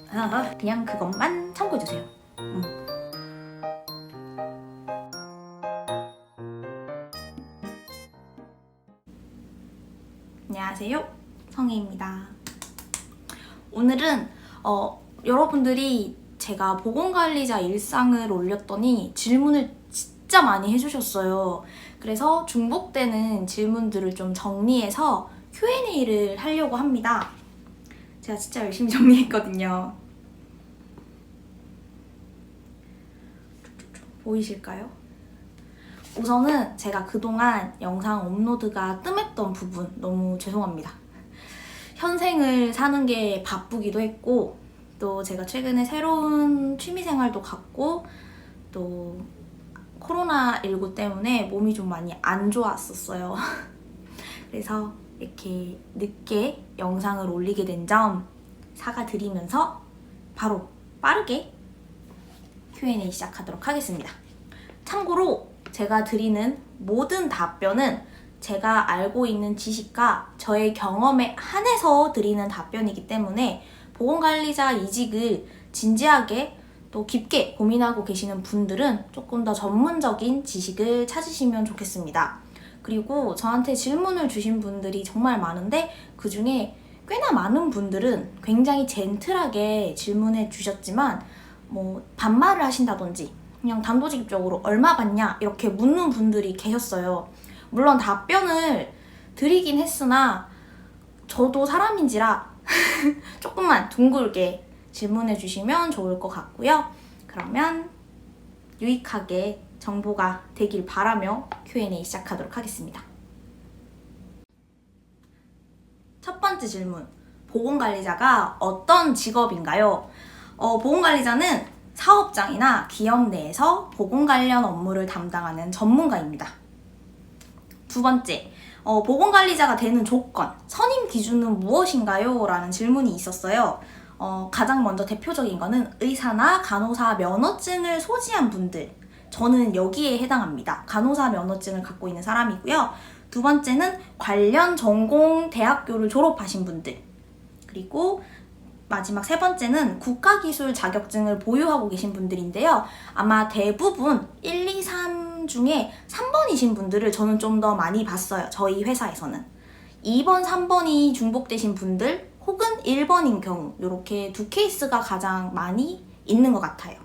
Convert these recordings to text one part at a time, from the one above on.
그냥 그것만 참고해주세요. 안녕하세요, 성희입니다. 오늘은 여러분들이 제가 보건관리자 일상을 올렸더니 질문을 진짜 많이 해주셨어요. 그래서 중복되는 질문들을 좀 정리해서 Q&A를 하려고 합니다. 제가 진짜 열심히 정리했거든요. 보이실까요? 우선은 제가 그동안 영상 업로드가 뜸했던 부분 너무 죄송합니다. 현생을 사는 게 바쁘기도 했고, 또 제가 최근에 새로운 취미생활도 갖고, 또 코로나19 때문에 몸이 좀 많이 안 좋았었어요. 그래서 이렇게 늦게 영상을 올리게 된 점 사과드리면서 바로 빠르게 Q&A 시작하도록 하겠습니다. 참고로 제가 드리는 모든 답변은 제가 알고 있는 지식과 저의 경험에 한해서 드리는 답변이기 때문에 보건관리자 이직을 진지하게 또 깊게 고민하고 계시는 분들은 조금 더 전문적인 지식을 찾으시면 좋겠습니다. 그리고 저한테 질문을 주신 분들이 정말 많은데 그 중에 꽤나 많은 분들은 굉장히 젠틀하게 질문해 주셨지만 뭐 반말을 하신다든지 그냥 단도직입적으로 얼마 받냐 이렇게 묻는 분들이 계셨어요. 물론 답변을 드리긴 했으나 저도 사람인지라 조금만 둥글게 질문해 주시면 좋을 것 같고요. 그러면 유익하게 정보가 되길 바라며 Q&A 시작하도록 하겠습니다. 첫 번째 질문, 보건관리자가 어떤 직업인가요? 보건관리자는 사업장이나 기업 내에서 보건 관련 업무를 담당하는 전문가입니다. 두 번째, 보건관리자가 되는 조건, 선임 기준은 무엇인가요? 라는 질문이 있었어요. 가장 먼저 대표적인 거는 의사나 간호사 면허증을 소지한 분들, 저는 여기에 해당합니다. 간호사 면허증을 갖고 있는 사람이고요. 두 번째는 관련 전공 대학교를 졸업하신 분들, 그리고 마지막 세 번째는 국가기술 자격증을 보유하고 계신 분들인데요. 아마 대부분 1, 2, 3 중에 3번이신 분들을 저는 좀 더 많이 봤어요. 저희 회사에서는. 2번, 3번이 중복되신 분들 혹은 1번인 경우 이렇게 두 케이스가 가장 많이 있는 것 같아요.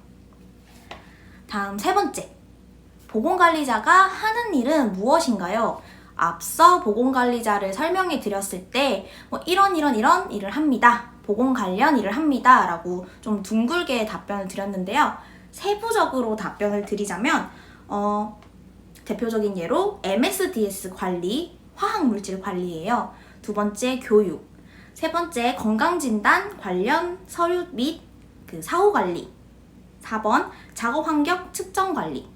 다음 세 번째, 보건관리자가 하는 일은 무엇인가요? 앞서 보건관리자를 설명해 드렸을 때 이런 일을 합니다. 보건 관련 일을 합니다. 라고 좀 둥글게 답변을 드렸는데요. 세부적으로 답변을 드리자면 대표적인 예로 MSDS 관리, 화학물질 관리예요. 두 번째 교육, 세 번째 건강진단 관련 서류 및 그 사후 관리, 4번 작업환경 측정 관리,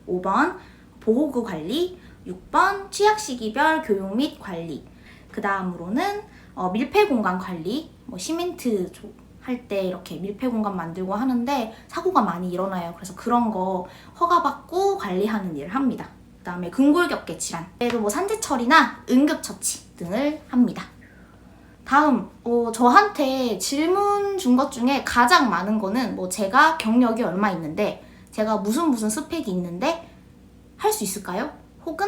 5번 보호구 관리, 6번 취약 시기별 교육 및 관리, 그 다음으로는 밀폐 공간 관리, 시멘트 할 때 이렇게 밀폐 공간 만들고 하는데 사고가 많이 일어나요. 그래서 그런 거 허가받고 관리하는 일을 합니다. 그 다음에 근골격계 질환, 그리고 산재 처리나 응급 처치 등을 합니다. 다음, 저한테 질문 준 것 중에 가장 많은 거는 제가 경력이 얼마 있는데, 제가 무슨 스펙이 있는데 할 수 있을까요? 혹은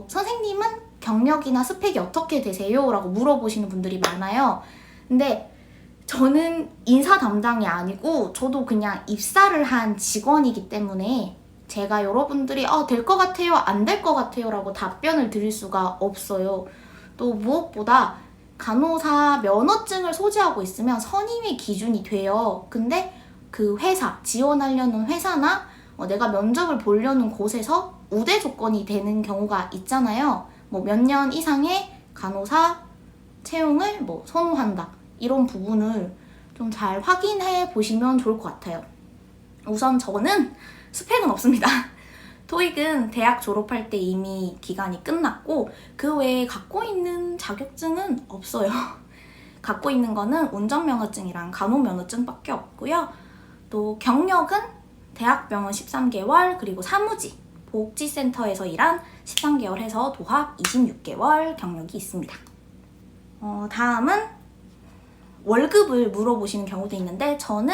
선생님은 경력이나 스펙이 어떻게 되세요? 라고 물어보시는 분들이 많아요. 근데 저는 인사 담당이 아니고 저도 그냥 입사를 한 직원이기 때문에 제가 여러분들이 될 것 같아요, 안 될 것 같아요 라고 답변을 드릴 수가 없어요. 또 무엇보다 간호사 면허증을 소지하고 있으면 선임의 기준이 돼요. 근데 그 회사, 지원하려는 회사나 내가 면접을 보려는 곳에서 우대 조건이 되는 경우가 있잖아요. 몇 년 이상의 간호사 채용을 선호한다. 이런 부분을 좀 잘 확인해 보시면 좋을 것 같아요. 우선 저는 스펙은 없습니다. 토익은 대학 졸업할 때 이미 기간이 끝났고 그 외에 갖고 있는 자격증은 없어요. 갖고 있는 거는 운전면허증이랑 간호면허증밖에 없고요. 또 경력은 대학병원 13개월, 그리고 사무직, 복지센터에서 일한 13개월 해서 도합 26개월 경력이 있습니다. 다음은 월급을 물어보시는 경우도 있는데 저는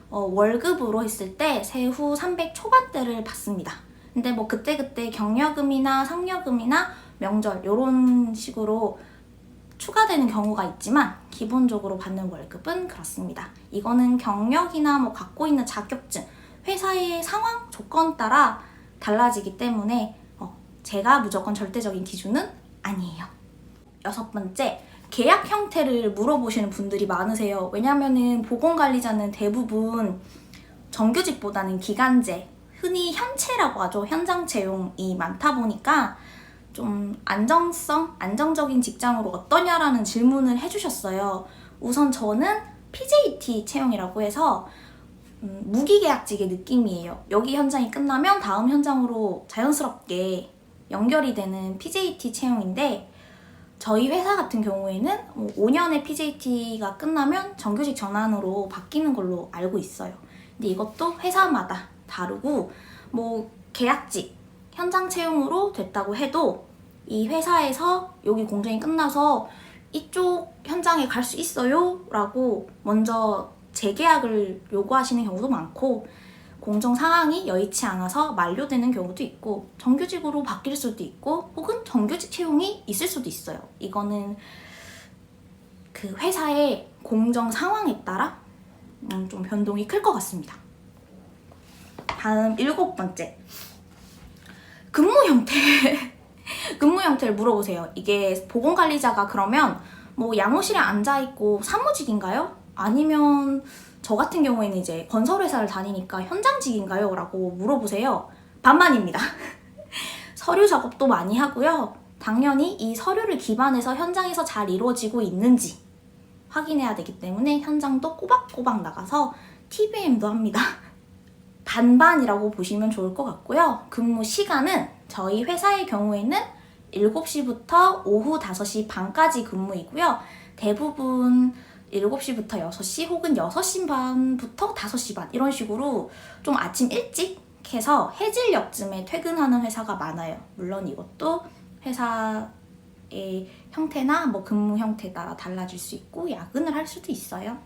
월급으로 했을 때 세후 300 초반대를 받습니다. 근데 뭐 그때그때 경력금이나 상여금이나 명절 이런 식으로 추가되는 경우가 있지만 기본적으로 받는 월급은 그렇습니다. 이거는 경력이나 뭐 갖고 있는 자격증, 회사의 상황, 조건 따라 달라지기 때문에 제가 무조건 절대적인 기준은 아니에요. 6번째, 계약 형태를 물어보시는 분들이 많으세요. 왜냐면은 보건관리자는 대부분 정규직보다는 기간제, 흔히 현채라고 하죠. 현장 채용이 많다 보니까 좀 안정적인 직장으로 어떠냐라는 질문을 해주셨어요. 우선 저는 PJT 채용이라고 해서 무기계약직의 느낌이에요. 여기 현장이 끝나면 다음 현장으로 자연스럽게 연결이 되는 PJT 채용인데 저희 회사 같은 경우에는 5년의 PJT가 끝나면 정규직 전환으로 바뀌는 걸로 알고 있어요. 근데 이것도 회사마다 다르고 뭐 계약직, 현장 채용으로 됐다고 해도 이 회사에서 여기 공정이 끝나서 이쪽 현장에 갈 수 있어요? 라고 먼저 재계약을 요구하시는 경우도 많고 공정 상황이 여의치 않아서 만료되는 경우도 있고 정규직으로 바뀔 수도 있고 혹은 정규직 채용이 있을 수도 있어요. 이거는 그 회사의 공정 상황에 따라 좀 변동이 클 것 같습니다. 다음 7번째, 근무 형태. 근무 형태를 물어보세요. 이게 보건관리자가 그러면 뭐 양호실에 앉아있고 사무직인가요? 아니면 저 같은 경우에는 이제 건설회사를 다니니까 현장직인가요? 라고 물어보세요. 반반입니다. 서류 작업도 많이 하고요. 당연히 이 서류를 기반해서 현장에서 잘 이루어지고 있는지 확인해야 되기 때문에 현장도 꼬박꼬박 나가서 TBM도 합니다. 반반이라고 보시면 좋을 것 같고요. 근무 시간은 저희 회사의 경우에는 7시부터 오후 5시 반까지 근무이고요. 대부분 7시부터 6시 혹은 6시 반부터 5시 반 이런 식으로 좀 아침 일찍 해서 해질녘쯤에 퇴근하는 회사가 많아요. 물론 이것도 회사의 형태나 뭐 근무 형태에 따라 달라질 수 있고 야근을 할 수도 있어요.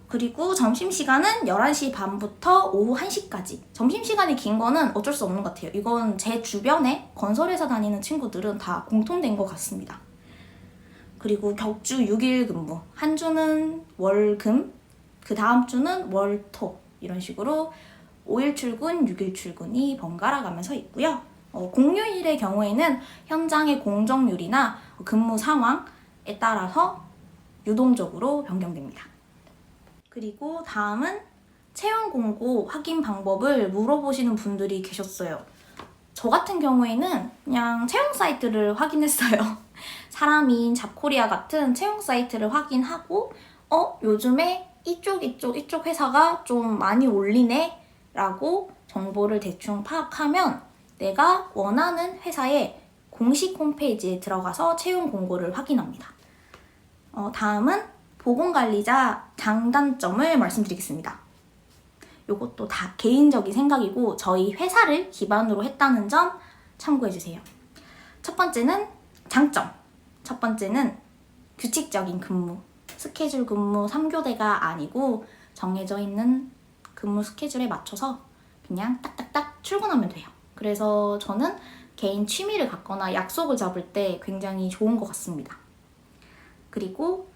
그리고 점심시간은 11시 반부터 오후 1시까지. 점심시간이 긴 거는 어쩔 수 없는 것 같아요. 이건 제 주변에 건설회사 다니는 친구들은 다 공통된 것 같습니다. 그리고 격주 6일 근무. 한 주는 월금, 그 다음 주는 월토. 이런 식으로 5일 출근, 6일 출근이 번갈아 가면서 있고요. 공휴일의 경우에는 현장의 공정률이나 근무 상황에 따라서 유동적으로 변경됩니다. 그리고 다음은 채용 공고 확인 방법을 물어보시는 분들이 계셨어요. 저 같은 경우에는 그냥 채용 사이트를 확인했어요. 사람인 잡코리아 같은 채용 사이트를 확인하고 요즘에 이쪽 회사가 좀 많이 올리네 라고 정보를 대충 파악하면 내가 원하는 회사의 공식 홈페이지에 들어가서 채용 공고를 확인합니다. 다음은 보건관리자 장단점을 말씀드리겠습니다. 이것도 다 개인적인 생각이고 저희 회사를 기반으로 했다는 점 참고해주세요. 첫 번째는 장점. 첫 번째는 규칙적인 근무. 스케줄 근무 3교대가 아니고 정해져 있는 근무 스케줄에 맞춰서 그냥 딱딱딱 출근하면 돼요. 그래서 저는 개인 취미를 갖거나 약속을 잡을 때 굉장히 좋은 것 같습니다. 그리고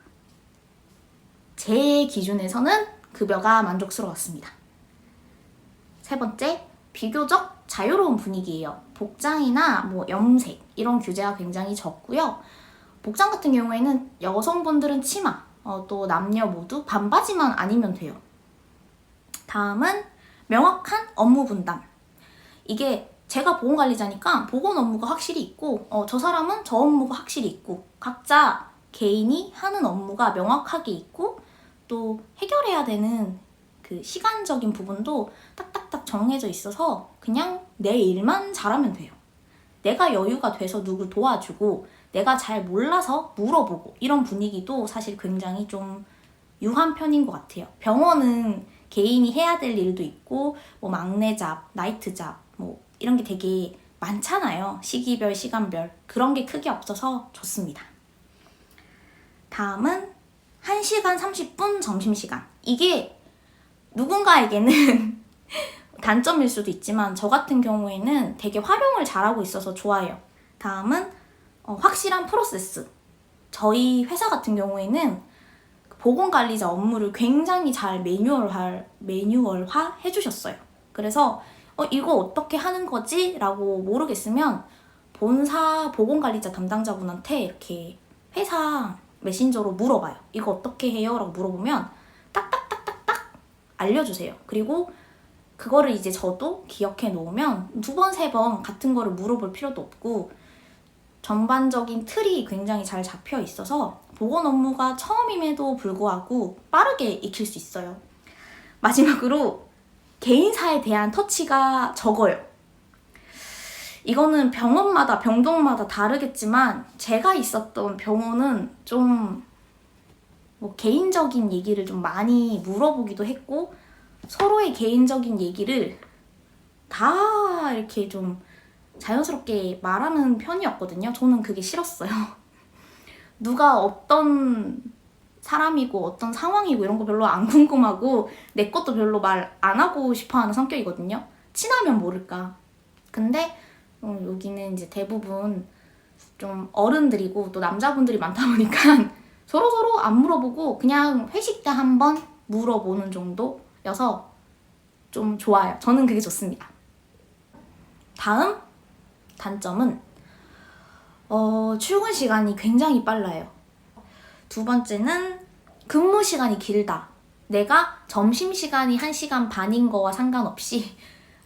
제 기준에서는 급여가 만족스러웠습니다. 세 번째, 비교적 자유로운 분위기예요. 복장이나 뭐 염색 이런 규제가 굉장히 적고요. 복장 같은 경우에는 여성분들은 치마, 또 남녀 모두 반바지만 아니면 돼요. 다음은 명확한 업무 분담. 이게 제가 보건관리자니까 보건 업무가 확실히 있고 저 사람은 저 업무가 확실히 있고 각자 개인이 하는 업무가 명확하게 있고 또 해결해야 되는 그 시간적인 부분도 딱딱딱 정해져 있어서 그냥 내 일만 잘하면 돼요. 내가 여유가 돼서 누굴 도와주고 내가 잘 몰라서 물어보고 이런 분위기도 사실 굉장히 좀 유한 편인 것 같아요. 병원은 개인이 해야 될 일도 있고 뭐 막내 잡, 나이트 잡 뭐 이런 게 되게 많잖아요. 시기별, 시간별 그런 게 크게 없어서 좋습니다. 다음은 1시간 30분 점심시간. 이게 누군가에게는 단점일 수도 있지만 저 같은 경우에는 되게 활용을 잘하고 있어서 좋아해요. 다음은 확실한 프로세스. 저희 회사 같은 경우에는 보건관리자 업무를 굉장히 잘 매뉴얼화 해주셨어요. 그래서 이거 어떻게 하는 거지? 라고 모르겠으면 본사 보건관리자 담당자분한테 이렇게 회사 메신저로 물어봐요. 이거 어떻게 해요? 라고 물어보면 딱딱딱딱딱 알려주세요. 그리고 그거를 이제 저도 기억해 놓으면 2번, 3번 같은 거를 물어볼 필요도 없고 전반적인 틀이 굉장히 잘 잡혀 있어서 보건 업무가 처음임에도 불구하고 빠르게 익힐 수 있어요. 마지막으로 개인사에 대한 터치가 적어요. 이거는 병원마다 병동마다 다르겠지만 제가 있었던 병원은 좀 개인적인 얘기를 좀 많이 물어보기도 했고 서로의 개인적인 얘기를 다 이렇게 좀 자연스럽게 말하는 편이었거든요. 저는 그게 싫었어요. 누가 어떤 사람이고 어떤 상황이고 이런 거 별로 안 궁금하고 내 것도 별로 말 안 하고 싶어 하는 성격이거든요. 친하면 모를까. 근데 여기는 이제 대부분 좀 어른들이고 또 남자분들이 많다 보니까 서로서로 안 물어보고 그냥 회식 때 한번 물어보는 정도여서 좀 좋아요. 저는 그게 좋습니다. 다음 단점은 출근 시간이 굉장히 빨라요. 2번째는 근무 시간이 길다. 내가 점심시간이 1시간 반인 거와 상관없이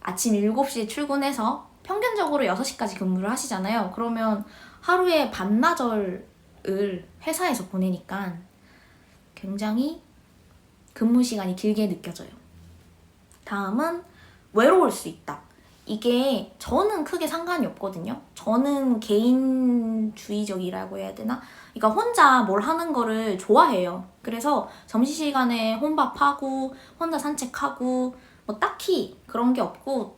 아침 7시에 출근해서 평균적으로 6시까지 근무를 하시잖아요. 그러면 하루에 반나절을 회사에서 보내니까 굉장히 근무 시간이 길게 느껴져요. 다음은 외로울 수 있다. 이게 저는 크게 상관이 없거든요. 저는 개인주의적이라고 해야 되나? 그러니까 혼자 뭘 하는 거를 좋아해요. 그래서 점심시간에 혼밥하고 혼자 산책하고 딱히 그런 게 없고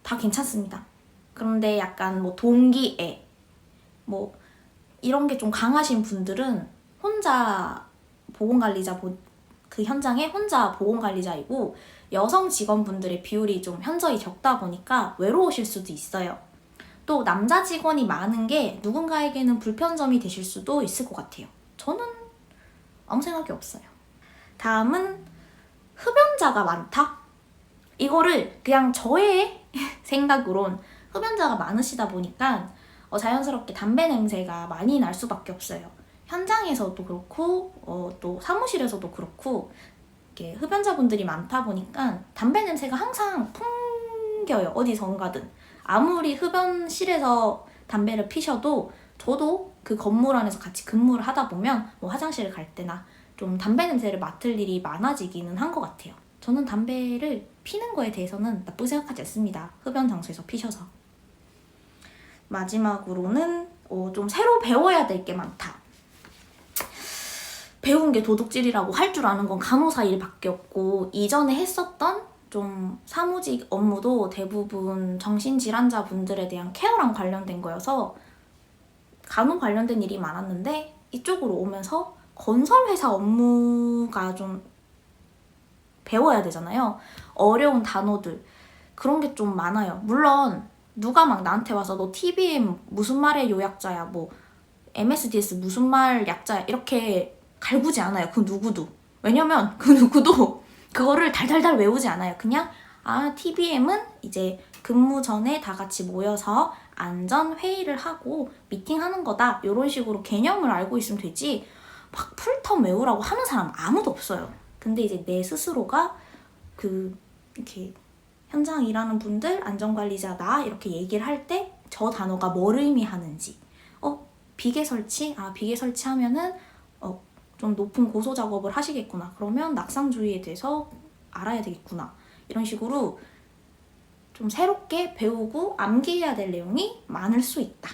다 괜찮습니다. 그런데 약간 동기애 이런 게 좀 강하신 분들은 혼자 보건관리자 그 현장에 혼자 보건관리자이고 여성 직원분들의 비율이 좀 현저히 적다 보니까 외로우실 수도 있어요. 또 남자 직원이 많은 게 누군가에게는 불편점이 되실 수도 있을 것 같아요. 저는 아무 생각이 없어요. 다음은 흡연자가 많다? 이거를 그냥 저의 생각으론 흡연자가 많으시다 보니까 자연스럽게 담배 냄새가 많이 날 수밖에 없어요. 현장에서도 그렇고 또 사무실에서도 그렇고 이렇게 흡연자분들이 많다 보니까 담배 냄새가 항상 풍겨요. 어디선가든. 아무리 흡연실에서 담배를 피셔도 저도 그 건물 안에서 같이 근무를 하다 보면 화장실을 갈 때나 좀 담배 냄새를 맡을 일이 많아지기는 한 것 같아요. 저는 담배를 피는 거에 대해서는 나쁘게 생각하지 않습니다. 흡연 장소에서 피셔서. 마지막으로는 좀 새로 배워야 될 게 많다. 배운 게 도둑질이라고 할 줄 아는 건 간호사 일밖에 없고 이전에 했었던 좀 사무직 업무도 대부분 정신질환자분들에 대한 케어랑 관련된 거여서 간호 관련된 일이 많았는데 이쪽으로 오면서 건설회사 업무가 좀 배워야 되잖아요. 어려운 단어들 그런 게 좀 많아요. 물론 누가 막 나한테 와서 너 TBM 무슨 말의 요약자야 MSDS 무슨 말 약자야 이렇게 갈구지 않아요. 그 누구도. 왜냐면 그 누구도 그거를 달달달 외우지 않아요. 그냥 TBM은 이제 근무 전에 다 같이 모여서 안전 회의를 하고 미팅하는 거다. 이런 식으로 개념을 알고 있으면 되지 막 풀텀 외우라고 하는 사람 아무도 없어요. 근데 이제 내 스스로가 이렇게 현장 일하는 분들, 안전관리자 나 이렇게 얘기를 할 때 저 단어가 뭘 의미하는지 비계 설치? 비계 설치하면은 좀 높은 고소 작업을 하시겠구나. 그러면 낙상주의에 대해서 알아야 되겠구나. 이런 식으로 좀 새롭게 배우고 암기해야 될 내용이 많을 수 있다.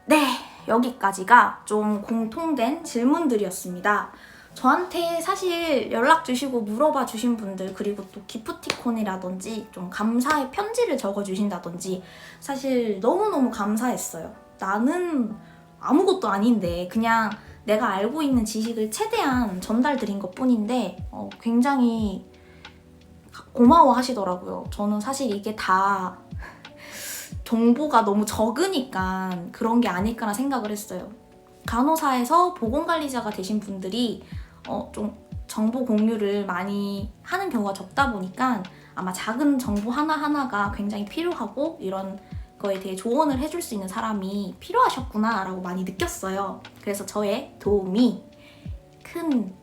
네, 여기까지가 좀 공통된 질문들이었습니다. 저한테 사실 연락 주시고 물어봐 주신 분들, 그리고 또 기프티콘이라든지 좀 감사의 편지를 적어 주신다든지 사실 너무너무 감사했어요. 나는 아무것도 아닌데 그냥 내가 알고 있는 지식을 최대한 전달드린 것 뿐인데 굉장히 고마워 하시더라고요. 저는 사실 이게 다 정보가 너무 적으니까 그런 게 아닐까나 생각을 했어요. 간호사에서 보건관리자가 되신 분들이 좀 정보 공유를 많이 하는 경우가 적다 보니까 아마 작은 정보 하나하나가 굉장히 필요하고 이런 거에 대해 조언을 해줄 수 있는 사람이 필요하셨구나 라고 많이 느꼈어요. 그래서 저의 도움이 큰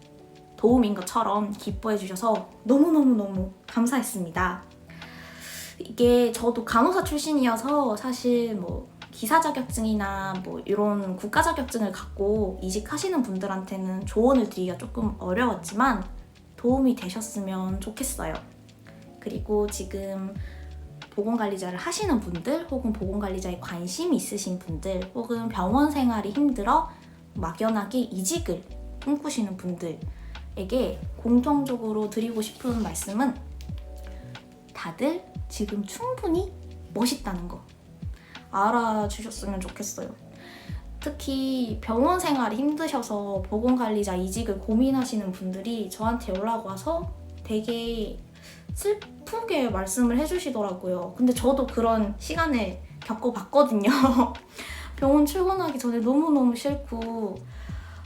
도움인 것처럼 기뻐해 주셔서 너무너무너무 감사했습니다. 이게 저도 간호사 출신이어서 사실 뭐 기사 자격증이나 뭐 이런 국가 자격증을 갖고 이직하시는 분들한테는 조언을 드리기가 조금 어려웠지만 도움이 되셨으면 좋겠어요. 그리고 지금 보건관리자를 하시는 분들, 혹은 보건관리자에 관심이 있으신 분들, 혹은 병원 생활이 힘들어 막연하게 이직을 꿈꾸시는 분들에게 공통적으로 드리고 싶은 말씀은 다들 지금 충분히 멋있다는 거 알아주셨으면 좋겠어요. 특히 병원 생활이 힘드셔서 보건관리자 이직을 고민하시는 분들이 저한테 연락 와서 되게 슬프게 말씀을 해주시더라고요. 근데 저도 그런 시간을 겪어봤거든요. 병원 출근하기 전에 너무너무 싫고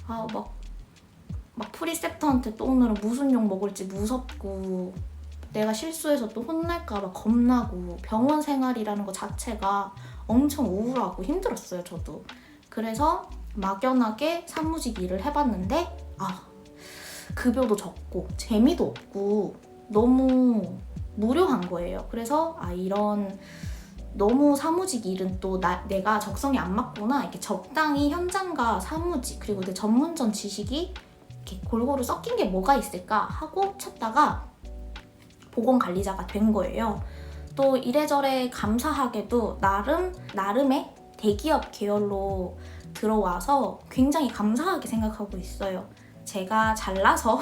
막 프리셉터한테 또 오늘은 무슨 욕 먹을지 무섭고 내가 실수해서 또 혼날까 봐 겁나고 병원 생활이라는 것 자체가 엄청 우울하고 힘들었어요, 저도. 그래서 막연하게 사무직 일을 해봤는데 급여도 적고 재미도 없고 너무 무료한 거예요. 그래서 이런 너무 사무직 일은 또 내가 적성에 안 맞구나, 이렇게 적당히 현장과 사무직 그리고 내 전문전 지식이 이렇게 골고루 섞인 게 뭐가 있을까 하고 찾다가 보건관리자가 된 거예요. 또 이래저래 감사하게도 나름의 대기업 계열로 들어와서 굉장히 감사하게 생각하고 있어요. 제가 잘나서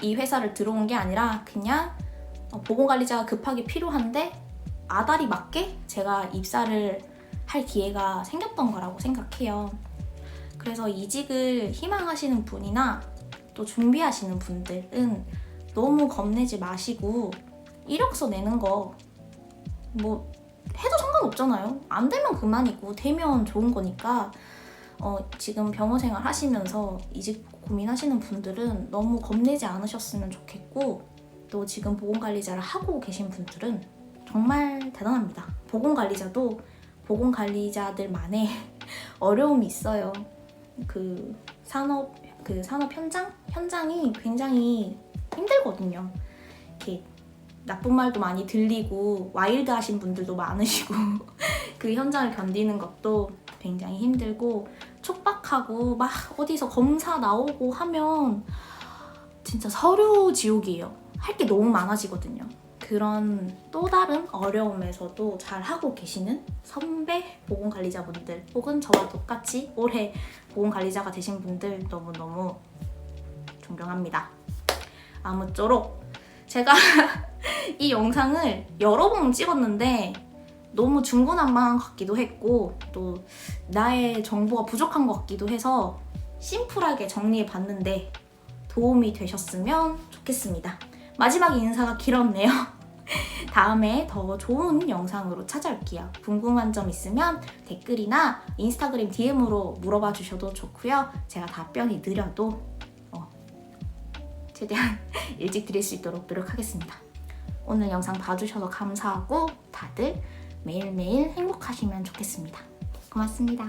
이 회사를 들어온 게 아니라 그냥 보건관리자가 급하게 필요한데 아다리 맞게 제가 입사를 할 기회가 생겼던 거라고 생각해요. 그래서 이직을 희망하시는 분이나 또 준비하시는 분들은 너무 겁내지 마시고 이력서 내는 거 뭐 해도 상관없잖아요. 안 되면 그만이고 되면 좋은 거니까 지금 병원 생활 하시면서 이직 고민하시는 분들은 너무 겁내지 않으셨으면 좋겠고, 또 지금 보건관리자를 하고 계신 분들은 정말 대단합니다. 보건관리자도 보건관리자들만의 어려움이 있어요. 산업 현장이 굉장히 힘들거든요. 이렇게 나쁜 말도 많이 들리고 와일드하신 분들도 많으시고 그 현장을 견디는 것도 굉장히 힘들고 촉박하고 막 어디서 검사 나오고 하면 진짜 서류 지옥이에요. 할 게 너무 많아지거든요. 그런 또 다른 어려움에서도 잘 하고 계시는 선배 보건관리자분들, 혹은 저와 똑같이 올해 보건관리자가 되신 분들 너무너무 존경합니다. 아무쪼록 제가 이 영상을 여러 번 찍었는데 너무 중구난방한 것 같기도 했고 또 나의 정보가 부족한 것 같기도 해서 심플하게 정리해봤는데 도움이 되셨으면 좋겠습니다. 마지막 인사가 길었네요. 다음에 더 좋은 영상으로 찾아올게요. 궁금한 점 있으면 댓글이나 인스타그램 DM으로 물어봐 주셔도 좋고요. 제가 답변이 느려도 최대한 일찍 드릴 수 있도록 노력하겠습니다. 오늘 영상 봐주셔서 감사하고 다들 매일매일 행복하시면 좋겠습니다. 고맙습니다.